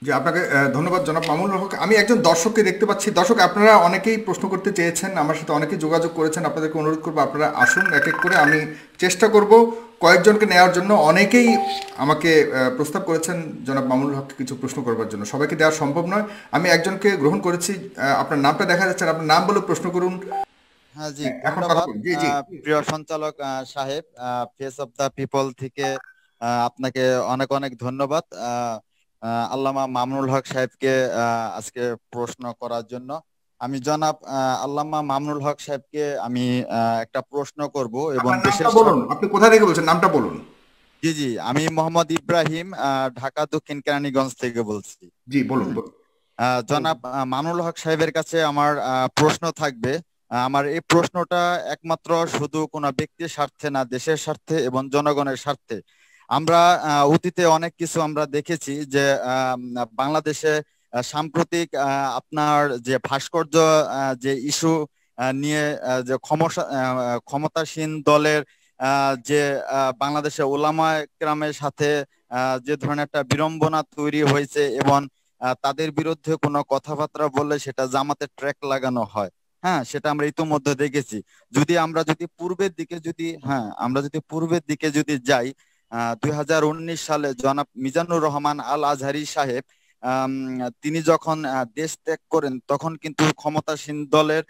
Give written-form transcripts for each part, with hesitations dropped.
জি, আপনাকে ধন্যবাদ জনাব মামুনুল হক। আমি একজন দর্শককে দেখতে পাচ্ছি। দর্শক, আপনারা অনেকেই প্রশ্ন করতে চেয়েছেন, আমার সাথে অনেকেই যোগাযোগ করেছেন। আপনাদেরকে অনুরোধ করবো, আপনারা আসুন এক এক করে। আমি চেষ্টা করব কয়েকজনকে নেওয়ার জন্য। অনেকেই আমাকে প্রস্তাব করেছেন জনাব মামুনুল হককে কিছু প্রশ্ন করবার জন্য। সবাইকে দেওয়া সম্ভব নয়। আমি একজনকে গ্রহণ করেছি। আপনার নামটা দেখা যাচ্ছে না। আপনার নাম বলে প্রশ্ন করুন। হ্যাঁ জি, হ্যাঁ, এখন কথা ধন্যবাদ। বলুন। জি জি। প্রিয় সঞ্চালক সাহেব, ফেস অফ দা পিপল থেকে আপনাকে অনেক অনেক ধন্যবাদ আল্লামা মামুনুল হক সাহেবকে আজকে প্রশ্ন করার জন্য। আমি জনাব আল্লামা মামুনুল হক সাহেবকে আমি একটা প্রশ্ন করব এবং আপনার নামটা দেশের বলুন, আপনি কোথা থেকে বলছেন, নামটা বলুন। জি জি, আমি মোহাম্মদ ইব্রাহিম, ঢাকা দক্ষিণ কেরানীগঞ্জ থেকে বলছি। জি, বলুন হুম। বলুন। জনাব মামুনুল হক সাহেবের কাছে আমার প্রশ্ন থাকবে। আমার এই প্রশ্নটা একমাত্র শুধু কোনো ব্যক্তির স্বার্থে না, দেশের স্বার্থে এবং জনগণের স্বার্থে। আমরা অতীতে অনেক কিছু আমরা দেখেছি যে বাংলাদেশে সাম্প্রতিক আপনার যে ভাস্কর্য যে ইস্যু নিয়ে যে ক্ষমতাসীন দলের যে বাংলাদেশে ওলামা কেরামের সাথে যে ধরনের একটা বিড়ম্বনা তৈরি হয়েছে এবং তাদের বিরুদ্ধে কোনো কথাবার্তা বললে সেটা জামাতে ট্র্যাক লাগানো হয়। হ্যাঁ, সেটা আমরা ইতোমধ্যে দেখেছি। আমরা যদি পূর্বের দিকে যদি যাই, 2019 সালে জনাব মিজানুর রহমান আল আজহারি সাহেব আম, তিনি যখন দেশ ত্যাগ করেন তখন কিন্তু ক্ষমতাসীন দলের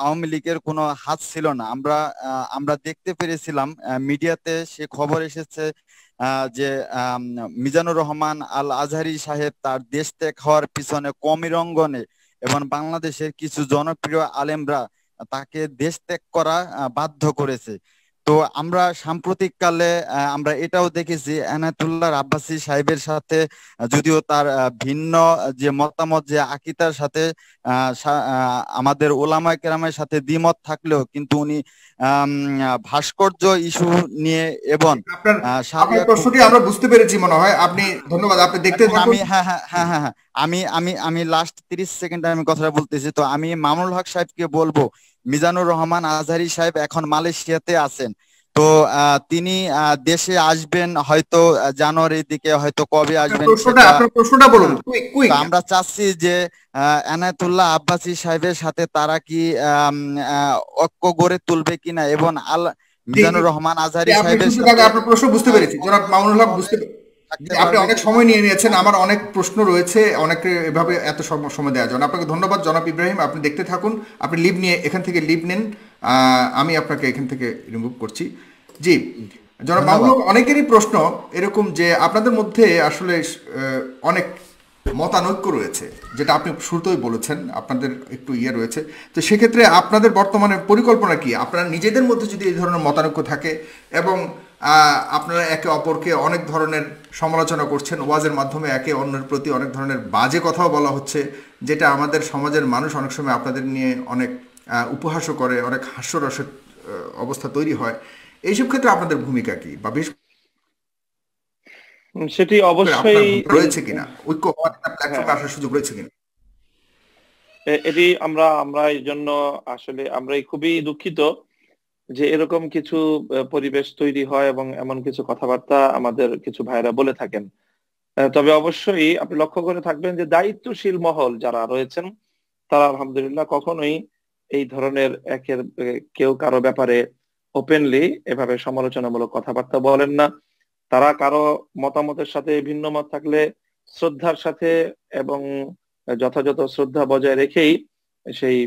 আওয়ামী লীগের কোনো হাত ছিল না। আমরা দেখতে পেরেছিলাম, মিডিয়াতে সে খবর এসেছে যে মিজানুর রহমান আল আজহারি সাহেব তার দেশ ত্যাগ হওয়ার পিছনে কমির অঙ্গনে এবং বাংলাদেশের কিছু জনপ্রিয় আলেমরা তাকে দেশ ত্যাগ করা বাধ্য করেছে। তো আমরা সাম্প্রতিককালে আমরা এটাও দেখেছি এনায়েতুল্লাহ আব্বাসী সাহেবের সাথে যদিও তার ভিন্ন যে মতামত, যে আকিদার সাথে আমাদের ওলামায়ে কেরামের সাথে দ্বিমত থাকলেও কিন্তু উনি আম, ভাস্কর্য ইস্যু নিয়ে এবং আপনার আপনার সারিয়া প্রশ্নটি আমরা বুঝতে পেরেছি মনে হয়। আপনি ধন্যবাদ, আপনি দেখতে এখন থাকুন। আমি হ্যাঁ হ্যাঁ হ্যাঁ হ্যাঁ হ্যাঁ আমি লাস্ট 30 সেকেন্ডে আমি কথাটা বলতেছি। তো আমি মামুনুল হক সাহেবকে বলবো, মিজানুর রহমান আজহারি সাহেব এখন মালয়েশিয়াতে আছেন। তো তিনি দেশে আসবেন হয়তো জানুয়ারির দিকে, হয়তো কবে আসবেন সেটা। আপনার প্রশ্নটা বলুন, হ্যাঁ, কুইক তো কুইক। আমরা চাচ্ছি যে এনায়েতুল্লাহ আব্বাসী সাহেবের সাথে তারা কি ঐক্য গড়ে তুলবে কিনা এবং জি জি মিজানুর রহমান জি, আজহারি আপনি সাহেবের শুনতে সাথে থাকুন। আপনার প্রশ্ন বুঝতে পেরেছি জনাব মামুনুল হক, পরস্পরভাবে বুঝতে জি, থাকতে আপনি পারবে অনেক কিনা। সময় নিয়ে নিয়েছেন। আমি আমার অনেক প্রশ্ন রয়েছে, অনেকে এভাবে এত সময় দেওয়ার জন্য আপনাকে ধন্যবাদ জনাব ইব্রাহিম। আপনি দেখতে থাকুন। আপনি লিভ নিয়ে এখান থেকে লিভ নেন। আমি আপনাকে এখান থেকে রিমুভ করছি। জি, জনাব মামুনুল ধন্যবাদ। হক, অনেকেরই প্রশ্ন এরকম যে আপনাদের মধ্যে আসলে অনেক মতানৈক্য রয়েছে, যেটা আপনি শুরুতেই বলেছেন, আপনাদের একটু ইয়ে রয়েছে। তো সেক্ষেত্রে আপনাদের বর্তমানে পরিকল্পনা কি? আপনারা নিজেদের মধ্যে যদি এই ধরনের মতানৈক্য থাকে এবং আপনারা একে অপরকে অনেক ধরনের সমালোচনা করছেন, ওয়াজের মাধ্যমে একে অন্যের প্রতি অনেক ধরনের বাজে কথাও বলা হচ্ছে, যেটা আমাদের সমাজের মানুষ অনেক সময় আপনাদের নিয়ে অনেক উপহাসও করে, অনেক হাস্যরসের অবস্থা তৈরি হয়। এইসব ক্ষেত্রে আপনাদের ভূমিকা কি, বা বিশেষ সেটি করে আপনার অবশ্যই ভূমিকা রয়েছে কিনা, ঐক্য হওয়ার একটা প্ল্যাটফর্মে হ্যাঁ, আসার সুযোগ রয়েছে কিনা? এটি আমরা আমরা এই জন্য আসলে আমরা খুবই দুঃখিত যে এরকম কিছু পরিবেশ তৈরি হয় এবং এমন কিছু কথাবার্তা আমাদের কিছু ভাইরা বলে থাকেন। তবে অবশ্যই আপনি লক্ষ্য করে থাকবেন যে দায়িত্বশীল মহল যারা রয়েছেন তারা আলহামদুলিল্লাহ কখনোই এই ধরনের কেউ কারো ব্যাপারে ওপেনলি এভাবে সমালোচনামূলক কথাবার্তা বলেন না। তারা কারো মতামতের সাথে ভিন্ন মত থাকলে শ্রদ্ধার সাথে এবং যথাযথ শ্রদ্ধা বজায় রেখেই সেই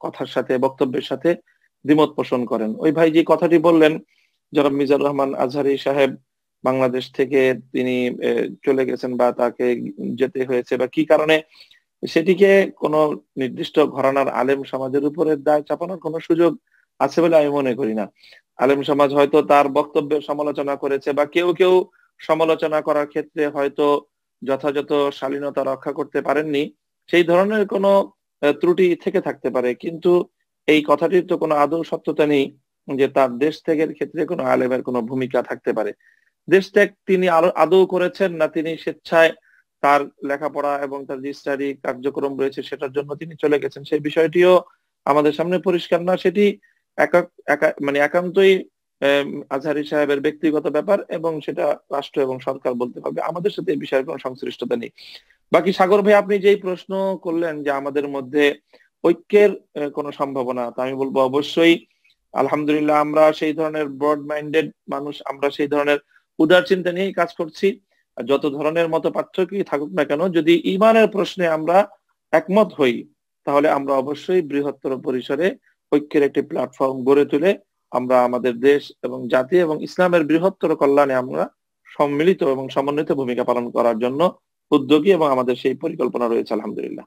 কথার সাথে বক্তব্যের সাথে দ্বিমত পোষণ করেন। ওই ভাই যে কথাটি বললেন, জনাব মিজানুর রহমান আজহারি সাহেব বাংলাদেশ থেকে তিনি চলে গেছেন বা তাকে যেতে হয়েছে বা কি কারণে, সেটিকে কোনো নির্দিষ্ট ঘরানার আলেম সমাজের উপরে দায় চাপানোর কোনো সুযোগ আছে বলে আমি মনে করি না। আলেম সমাজ হয়তো তার বক্তব্যের সমালোচনা করেছে বা কেউ কেউ সমালোচনা করার ক্ষেত্রে হয়তো যথাযথ শালীনতা রক্ষা করতে পারেননি, সেই ধরনের কোনো ত্রুটি থেকে থাকতে পারে। কিন্তু এই কথাটির তো কোনো আদৌ সত্যতা নেই যে তার দেশ ত্যাগের ক্ষেত্রে কোনো আলেমের কোনো ভূমিকা থাকতে পারে। দেশ ত্যাগ তিনি আরো আদৌ করেছেন না তিনি স্বেচ্ছায় তার লেখাপড়া এবং তার যে স্টাডি কার্যক্রম রয়েছে সেটার জন্য তিনি চলে গেছেন, সেই বিষয়টিও আমাদের সামনে পরিষ্কার না। সেটি একা মানে একান্তই আজহারি সাহেবের ব্যক্তিগত ব্যাপার এবং সেটা রাষ্ট্র এবং সরকার বলতে পারবে। আমাদের সাথে এই বিষয়ের কোনো সংশ্লিষ্টতা নেই। বাকি সাগর ভাই, আপনি যেই প্রশ্ন করলেন যে আমাদের মধ্যে ঐক্যের কোনো সম্ভাবনা, তো আমি বলবো অবশ্যই। আলহামদুলিল্লাহ, আমরা সেই ধরনের ব্রড মাইন্ডেড মানুষ, আমরা সেই ধরনের উদার চিন্তা নিয়েই কাজ করছি। আর যত ধরনের মত পার্থক্যই থাকুক না কেন, যদি ঈমানের প্রশ্নে আমরা একমত হই, তাহলে আমরা অবশ্যই বৃহত্তর পরিসরে ঐক্যের একটি প্ল্যাটফর্ম গড়ে তুলে আমরা আমাদের দেশ এবং জাতি এবং ইসলামের বৃহত্তর কল্যাণে আমরা সম্মিলিত এবং সমন্বিত ভূমিকা পালন করার জন্য উদ্যোগী, এবং আমাদের সেই পরিকল্পনা রয়েছে আলহামদুলিল্লাহ।